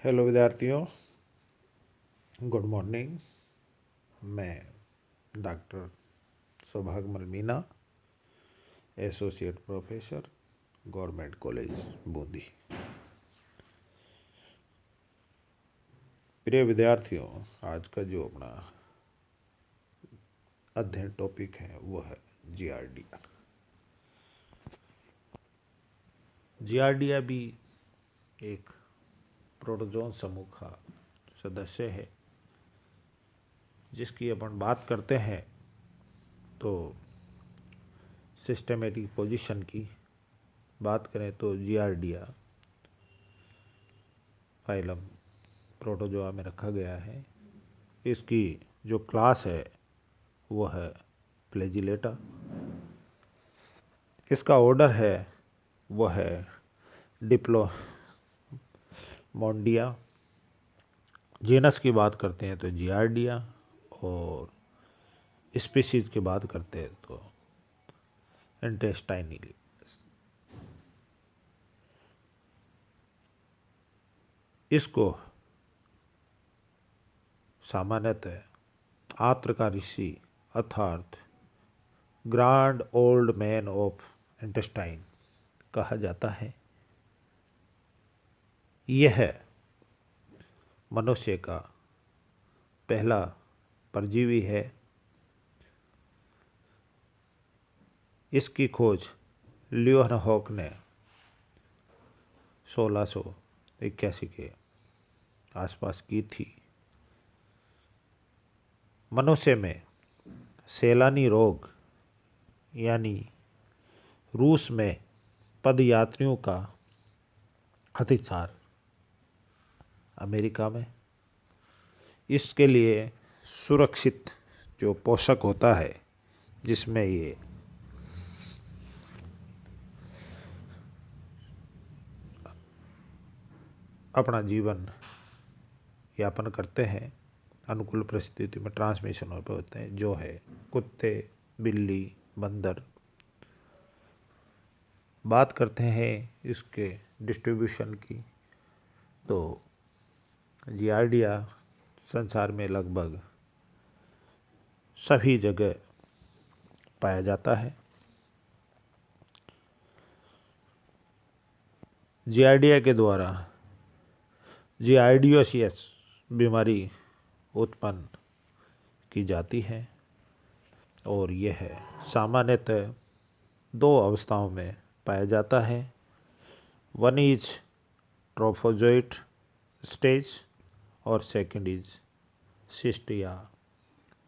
Hello विद्यार्थियों, good morning. मैं doctor Saubhagyamal Meena, associate professor, government college Bundi. प्रिय विद्यार्थियों, आज का जो अपना अध्ययन टॉपिक है वो है जियार्डिया। जियार्डिया भी एक प्रोटोजोन समूह का सदस्य है, जिसकी अपन बात करते हैं तो सिस्टेमेटिक पोजीशन की बात करें तो जियार्डिया फाइलम प्रोटोजोआ में रखा गया है। इसकी जो क्लास है वो है फ्लैजिलेटा। इसका ऑर्डर है वो है डिप्लोमोंडिया। जीनस की बात करते हैं तो जियार्डिया, और स्पीशीज की बात करते हैं तो इंटेस्टाइनली। इसको सामान्यतः आत्र का ऋषि अर्थात grand old man of intestine कहा जाता है। यह मनुष्य का पहला परजीवी है। इसकी खोज लियोनहॉक ने 1681 के आसपास की थी। मनुष्य में सैलानी रोग यानी रूस में पदयात्रियों का अतिसार, अमेरिका में इसके लिए सुरक्षित जो पोषक होता है जिसमें ये अपना जीवन यापन करते हैं, अनुकूल परिस्थिति में ट्रांसमिशन होते हैं, जो है कुत्ते, बिल्ली, बंदर। बात करते हैं इसके डिस्ट्रीब्यूशन की तो जियार्डिया संसार में लगभग सभी जगह पाया जाता है। जियार्डिया के द्वारा जियार्डियोसिस बीमारी उत्पन्न की जाती है, और यह सामान्यतः दो अवस्थाओं में पाया जाता है। वन इज ट्रोफोजोइट स्टेज और सेकंड इज सिस्ट या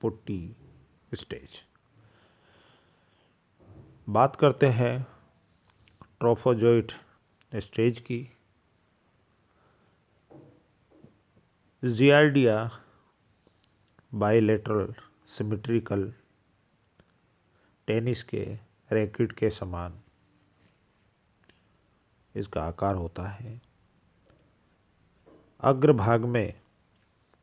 पुट्टी स्टेज। बात करते हैं ट्रोफोजोइट स्टेज की। जियार्डिया बाइलेटरल सिमेट्रिकल टेनिस के रैकेट के समान इसका आकार होता है। अग्रभाग में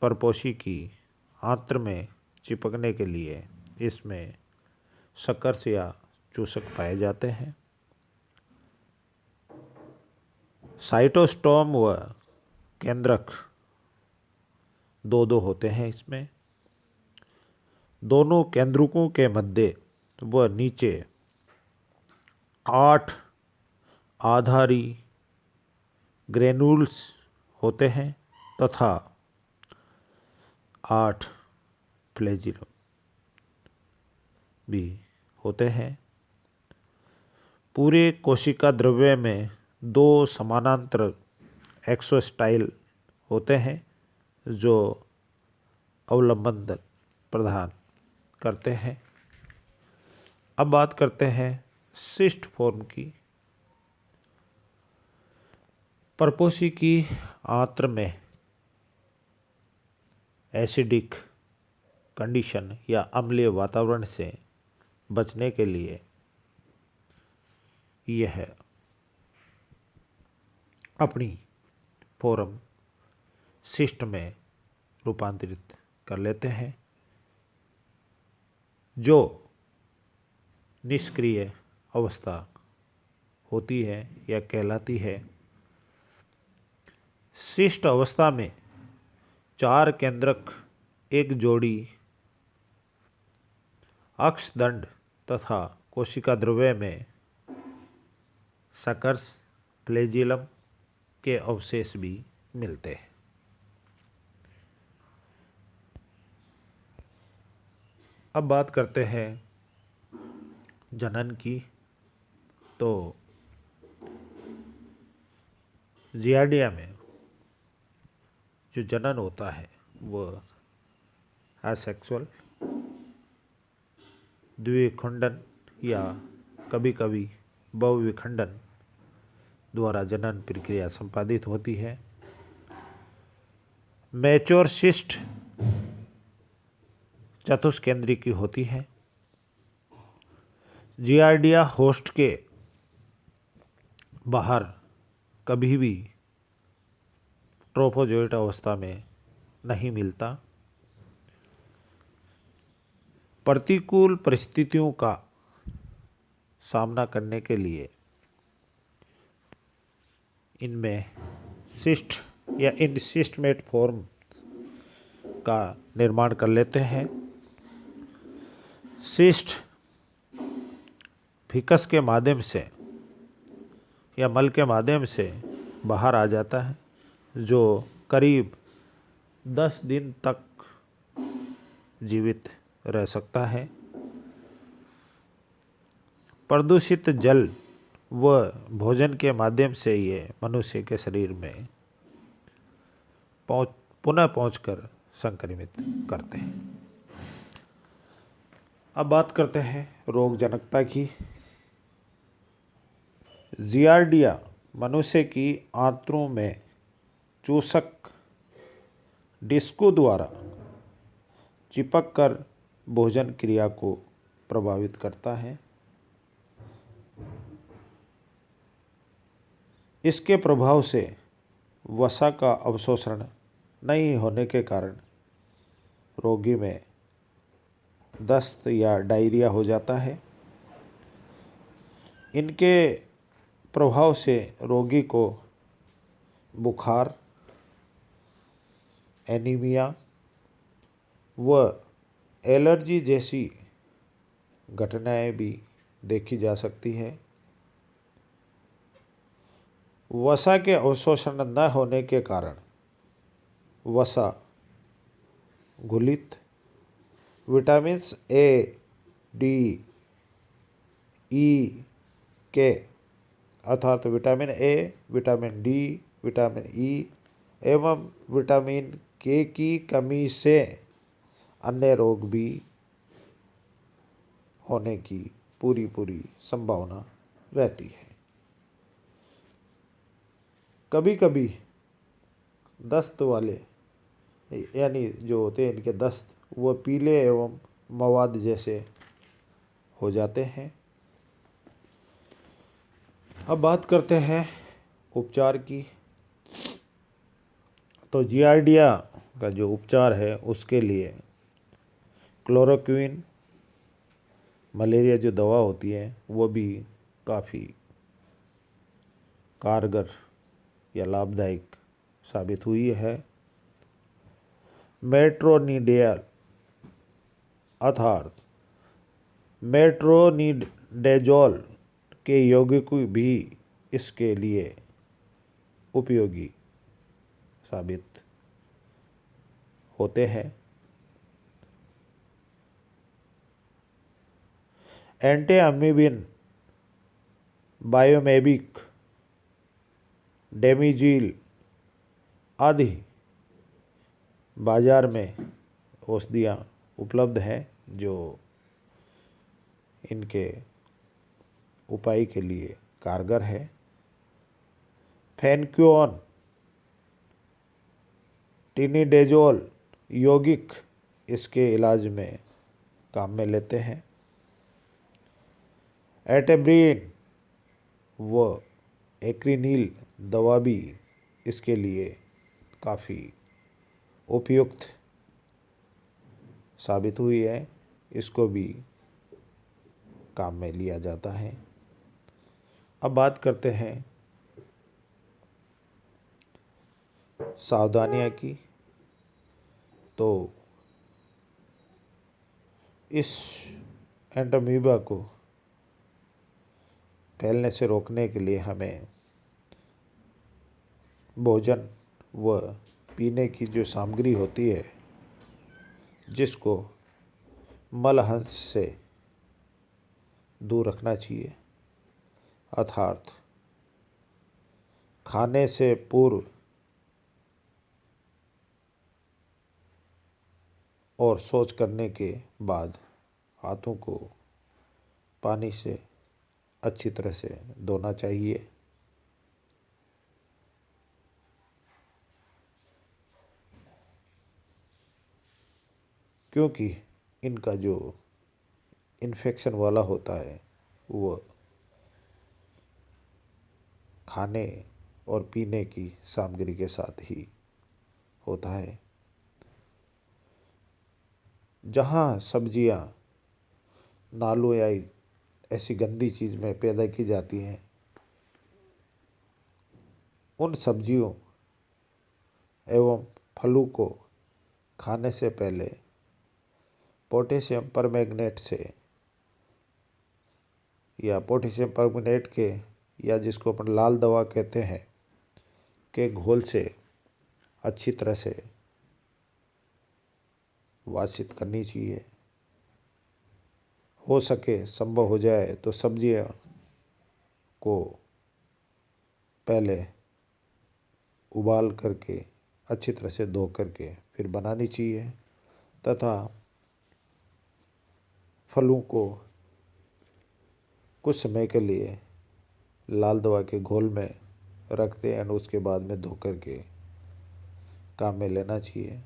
परपोषी की आंत्र में चिपकने के लिए इसमें सकर्स या चूसक पाए जाते हैं। साइटोस्टोम व केंद्रक दो होते हैं। इसमें दोनों केंद्रकों के मध्य व नीचे 8 आधारी ग्रेन्यूल्स होते हैं तथा 8 फ्लैजिलम भी होते हैं। पूरे कोशिका द्रव्य में 2 समानांतर एक्सोस्टाइल होते हैं जो अवलंबन प्रदान करते हैं। अब बात करते हैं सिस्ट फॉर्म की। परपोषी की आंत्र में एसिडिक कंडीशन या अम्लीय वातावरण से बचने के लिए यह अपनी फॉर्म सिस्ट में रूपांतरित कर लेते हैं, जो निष्क्रिय अवस्था होती है या कहलाती है शिष्ट अवस्था में 4 केंद्रक, एक जोड़ी अक्षदंड तथा कोशिका द्रव्य में सकर्स, फ्लैजिलम के अवशेष भी मिलते हैं। अब बात करते हैं जनन की। तो जियार्डिया में जो जनन होता है वह असेक्सुअल, द्विखंडन या कभी कभी बहुविखंडन द्वारा जनन प्रक्रिया संपादित होती है। मैच्योर सिस्ट चतुष्केंद्री की होती है। जियार्डिया होस्ट के बाहर कभी भी ट्रोफोजोइट अवस्था में नहीं मिलता। प्रतिकूल परिस्थितियों का सामना करने के लिए इनमें सिस्ट या इनसिस्टमेट फॉर्म का निर्माण कर लेते हैं। सिस्ट फिकस के माध्यम से या मल के माध्यम से बाहर आ जाता है, जो करीब 10 दिन तक जीवित रह सकता है। प्रदूषित जल व भोजन के माध्यम से ये मनुष्य के शरीर में पुनः पहुंचकर संक्रमित करते हैं। अब बात करते हैं रोग जनकता की। जियार्डिया मनुष्य की आंतों में चूसक डिस्कों द्वारा चिपक कर भोजन क्रिया को प्रभावित करता है। इसके प्रभाव से वसा का अवशोषण नहीं होने के कारण रोगी में दस्त या डायरिया हो जाता है। इनके प्रभाव से रोगी को बुखार, एनीमिया व एलर्जी जैसी घटनाएं भी देखी जा सकती है। वसा के अवशोषण न होने के कारण वसा घुलित विटामिन ए, डी, ई, के अर्थात vitamin A, vitamin D, vitamin E एवं विटामिन के की कमी से अन्य रोग भी होने की पूरी संभावना रहती है। कभी कभी दस्त वाले यानी जो होते हैं इनके दस्त वो पीले एवं मवाद जैसे हो जाते हैं। अब बात करते हैं उपचार की। तो जियार्डिया का जो उपचार है उसके लिए क्लोरोक्विन मलेरिया जो दवा होती है वो भी काफ़ी कारगर या लाभदायक साबित हुई है। मेट्रोनिडेल अर्थात मेट्रोनिडेजोल के यौगिक भी इसके लिए उपयोगी साबित होते हैं। एंटी-अमीबिन, बायोमेबिक, डेमिजिल आदि बाजार में औषधियाँ उपलब्ध हैं जो इनके उपाय के लिए कारगर है। फेनक्योन, टिनिडेजोल यौगिक इसके इलाज में काम में लेते हैं। एटेब्रिन व एक्रिनील दवा भी इसके लिए काफ़ी उपयुक्त साबित हुई है, इसको भी काम में लिया जाता है। अब बात करते हैं सावधानियाँ की, तो इस एंटोमीबा को फैलने से रोकने के लिए हमें भोजन व पीने की जो सामग्री होती है, जिसको मलहंस से दूर रखना चाहिए, अर्थात खाने से पूर्व और शौच करने के बाद हाथों को पानी से अच्छी तरह से धोना चाहिए। क्योंकि इनका जो इन्फेक्शन वाला होता है वो खाने और पीने की सामग्री के साथ ही होता है। जहाँ सब्जियाँ नालों या ऐसी गंदी चीज़ में पैदा की जाती हैं, उन सब्जियों एवं फलों को खाने से पहले पोटेशियम परमैंगनेट से या पोटेशियम परमैंगनेट के, या जिसको अपन लाल दवा कहते हैं, के घोल से अच्छी तरह से वाशित करनी चाहिए। हो सके, संभव हो जाए तो सब्जियां को पहले उबाल करके अच्छी तरह से धो करके फिर बनानी चाहिए, तथा फलों को कुछ समय के लिए लाल दवा के घोल में रखते हैं और उसके बाद में धो करके काम में लेना चाहिए।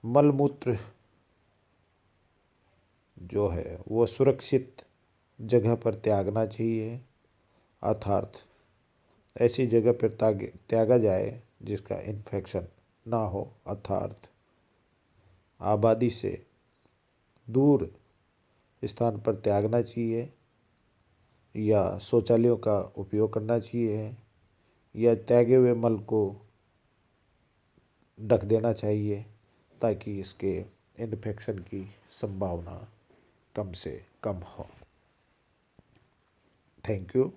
मलमूत्र जो है वो सुरक्षित जगह पर त्यागना चाहिए, अर्थात ऐसी जगह पर त्यागा जाए जिसका इन्फेक्शन ना हो, अर्थात आबादी से दूर स्थान पर त्यागना चाहिए, या शौचालयों का उपयोग करना चाहिए, या त्यागे हुए मल को ढक देना चाहिए, ताकि इसके इन्फेक्शन की संभावना कम से कम हो। Thank you.